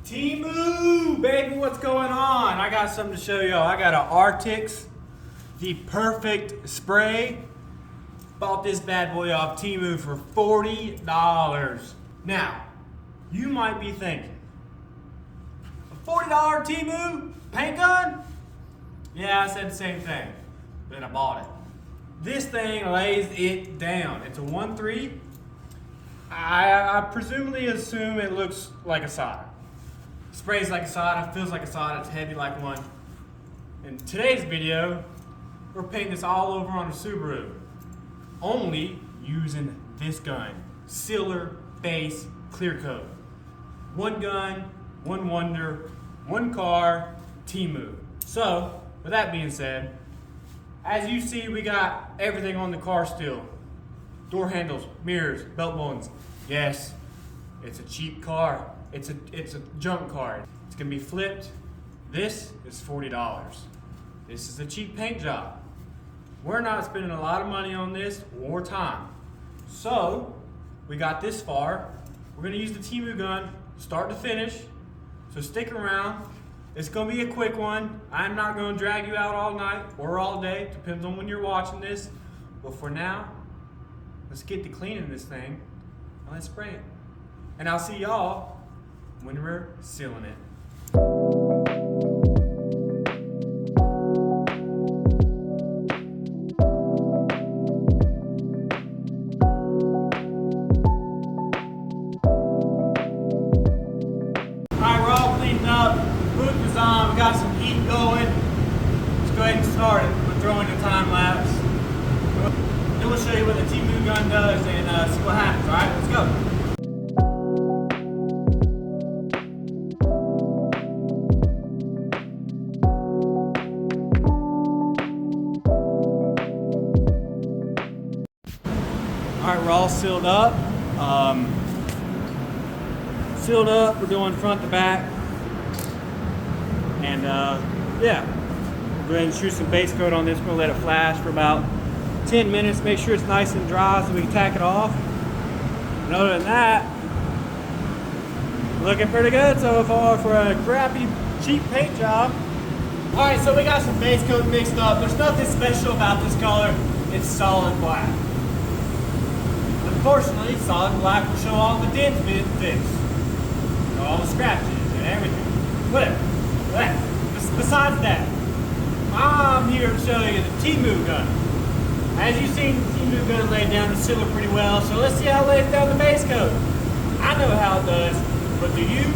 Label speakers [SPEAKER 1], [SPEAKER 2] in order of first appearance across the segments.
[SPEAKER 1] TEMU, baby, what's going on? I got something to show y'all. I got an Artix, the perfect spray. Bought this bad boy off TEMU for $40. Now, you might be thinking, a $40 TEMU paint gun? Yeah, I said the same thing, but I bought it. This thing lays it down. It's a 1.3. I presumably assume it looks like a sata. Sprays like a sata, feels like a sata, it's heavy like one. In today's video, we're painting this all over on a Subaru. Only using this gun. Sealer Base Clear Coat. One gun, one wonder, one car, TEMU. So, with that being said, as you see, we got everything on the car still. Door handles, mirrors, belt buttons. Yes, it's a cheap car. It's a junk car. It's gonna be flipped. This is $40. This is a cheap paint job. We're not spending a lot of money on this or time. So, we got this far. We're gonna use the TEMU gun start to finish. So stick around. It's gonna be a quick one. I'm not gonna drag you out all night or all day. Depends on when you're watching this. But for now, let's get to cleaning this thing and let's spray it. And I'll see y'all when we're sealing it. Alright, we're all cleaned up. Booth is on. We got some heat going. Let's go ahead and start it. We're throwing the time lapse. Then we'll show you what the TEMU gun does and see what happens. Alright, let's go. Alright, we're all sealed up. We're doing front to back. And yeah, we'll go ahead and shoot some base coat on this. We're gonna let it flash for about 10 minutes, make sure it's nice and dry so we can tack it off. And other than that, looking pretty good so far for a crappy, cheap paint job. Alright, so we got some base coat mixed up. There's nothing special about this color. It's solid black. Unfortunately, solid black will show all the dents being fixed. All the scratches and everything. Whatever. Besides that, I'm here to show you the TEMU gun. As you've seen, the TEMU gun laid down the sealer pretty well, so let's see how it lays down the base coat. I know how it does, but do you?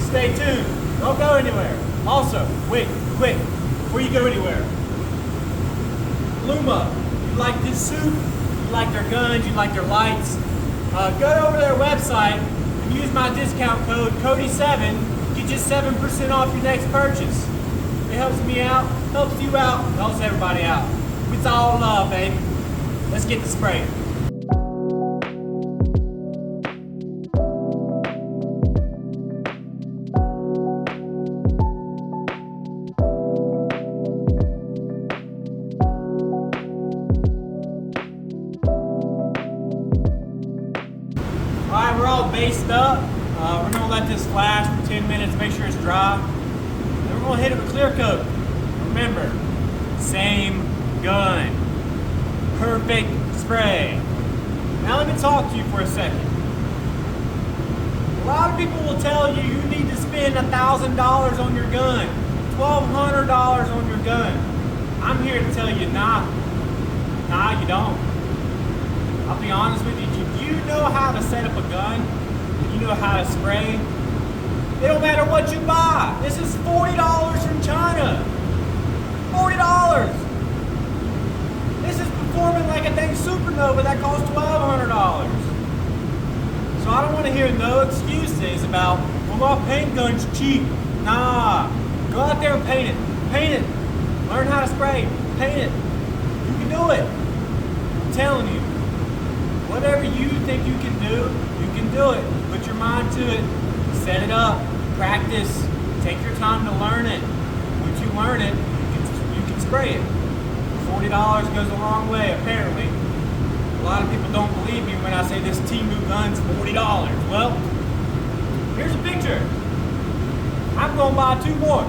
[SPEAKER 1] Stay tuned. Don't go anywhere. Also, quick, before you go anywhere. Luma, you like this suit? You like their guns, you like their lights? Go over to their website and use my discount code, CODY7, get just 7% off your next purchase. It helps me out, helps you out, helps everybody out. It's all love, baby. Let's get to spraying. Alright, we're all based up. We're going to let this flash for 10 minutes, make sure it's dry. Then we're going to hit it with clear coat. Remember, same gun. Perfect spray. Now let me talk to you for a second. A lot of people will tell you you need to spend $1,000 on your gun, $1,200 on your gun. I'm here to tell you, nah, you don't. I'll be honest with you, if you know how to set up a gun, you know how to spray, it don't matter what you buy. This is $40 from China. $40. This is performing like a dang supernova that costs $1,200. So I don't want to hear no excuses about, well, my paint gun's cheap. Nah, go out there and paint it. Paint it. Learn how to spray. Paint it. You can do it. I'm telling you. Whatever you think you can do it. Put your mind to it. Set it up. Practice. Take your time to learn it. Once you learn it, you can spray it. $40 goes a long way, apparently. A lot of people don't believe me when I say this TEMU gun's $40. Well, here's a picture. I'm gonna buy 2 more.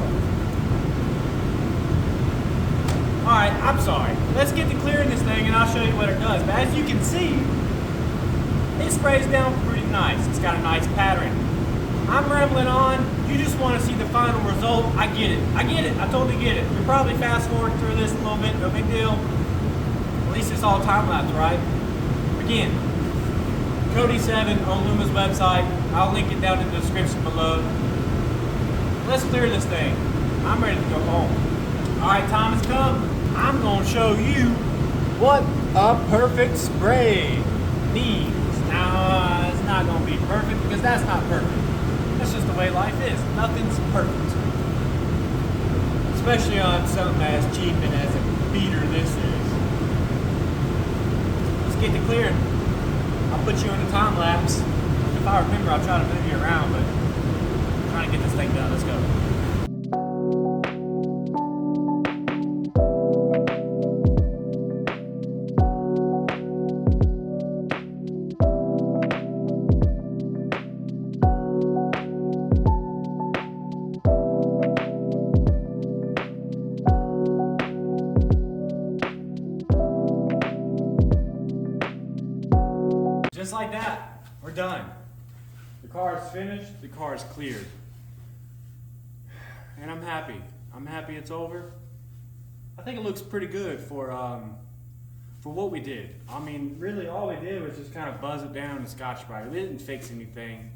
[SPEAKER 1] Alright, I'm sorry. Let's get to clearing this thing and I'll show you what it does. But as you can see, it sprays down pretty nice. It's got a nice pattern. I'm rambling on. You just want to see the final result. I get it. I get it. I totally get it. You're probably fast forward through this a little bit. No big deal. At least it's all time-lapse, right? Again, Cody 7 on Luma's website. I'll link it down in the description below. Let's clear this thing. I'm ready to go home. Alright, time has come. I'm going to show you what a perfect spray means. Now, it's not going to be perfect because that's not perfect. That's just the way life is. Nothing's perfect. Especially on something as cheap and as a beater this is. Let's get to clearing. I'll put you in a time lapse. If I remember, I'll try to move you around, but I'm trying to get this thing done. Let's go. Just like that, we're done. The car is finished, the car is cleared. And I'm happy. I'm happy it's over. I think it looks pretty good for what we did. I mean, really all we did was just kind of buzz it down and Scotch-Brite. We didn't fix anything.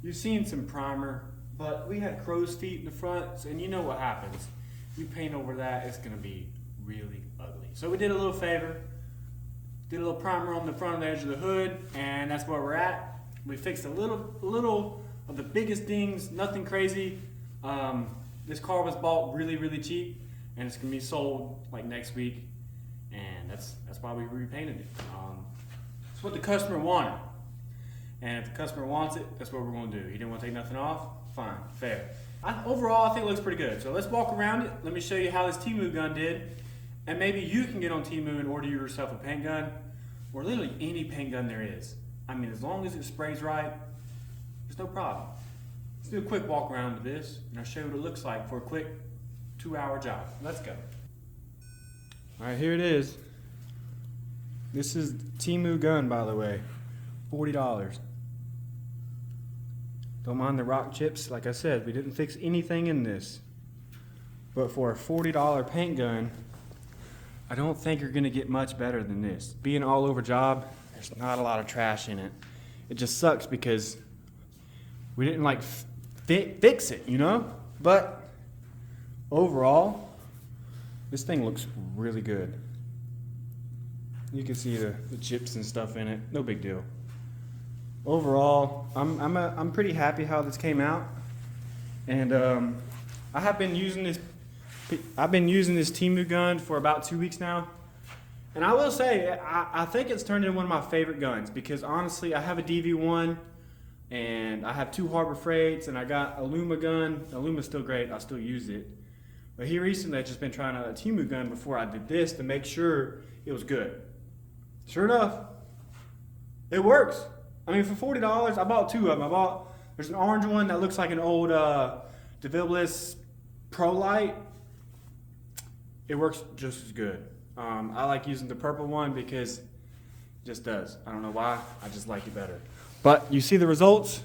[SPEAKER 1] You've seen some primer, but we had crow's feet in the front, and you know what happens. You paint over that, it's gonna be really ugly. So we did a little favor. Did a little primer on the front of the edge of the hood, and that's where we're at. We fixed a little of the biggest dings, nothing crazy. This car was bought really, really cheap, and it's gonna be sold like next week, and that's why we repainted it. It's what the customer wanted, and if the customer wants it, that's what we're gonna do. He didn't want to take nothing off, fine, fair. Overall, I think it looks pretty good. So let's walk around it. Let me show you how this TEMU gun did. And maybe you can get on TEMU and order yourself a paint gun, or literally any paint gun there is. I mean, as long as it sprays right, there's no problem. Let's do a quick walk around with this, and I'll show you what it looks like for a quick 2-hour job. Let's go. All right, here it is. This is TEMU gun, by the way, $40. Don't mind the rock chips. Like I said, we didn't fix anything in this. But for a $40 paint gun, I don't think you're gonna get much better than this. Being all over job, there's not a lot of trash in it. It just sucks because we didn't like fix it, you know? But overall, this thing looks really good. You can see the chips and stuff in it, no big deal. Overall, I'm pretty happy how this came out. And I've been using this TEMU gun for about 2 weeks now. And I will say, I think it's turned into one of my favorite guns because honestly, I have a DV1 and I have 2 Harbor Freights and I got a Luma gun. The Luma's still great, I still use it. But here recently, I've just been trying a TEMU gun before I did this to make sure it was good. Sure enough, it works. I mean, for $40, I bought 2 of them. There's an orange one that looks like an old DeVilbiss Pro Light. It works just as good. I like using the purple one because it just does. I don't know why, I just like it better. But you see the results?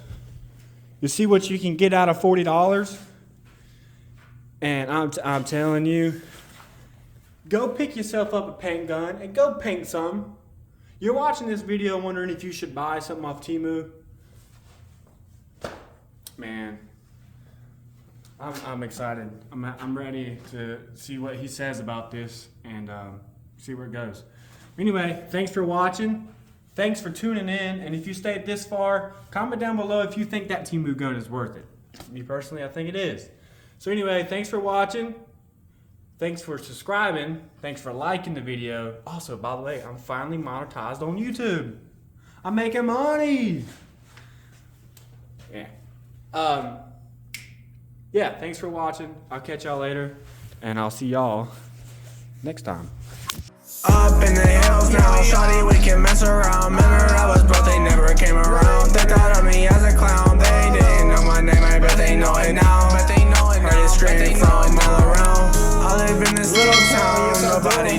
[SPEAKER 1] You see what you can get out of $40? And I'm telling you, go pick yourself up a paint gun and go paint some. You're watching this video wondering if you should buy something off TEMU. Man, I'm excited. I'm ready to see what he says about this and see where it goes. Anyway, thanks for watching. Thanks for tuning in. And if you stayed this far, comment down below if you think that TEMU gun is worth it. Me personally, I think it is. So anyway, thanks for watching. Thanks for subscribing. Thanks for liking the video. Also, by the way, I'm finally monetized on YouTube. I'm making money. Yeah. Yeah, thanks for watching. I'll catch y'all later, and I'll see y'all next time.
[SPEAKER 2] Up in the hills now, shawty, we can mess around. Remember I was broke, they never came around. They thought of me as a clown. They didn't know my name, I bet they know it now. little town, nobody knows.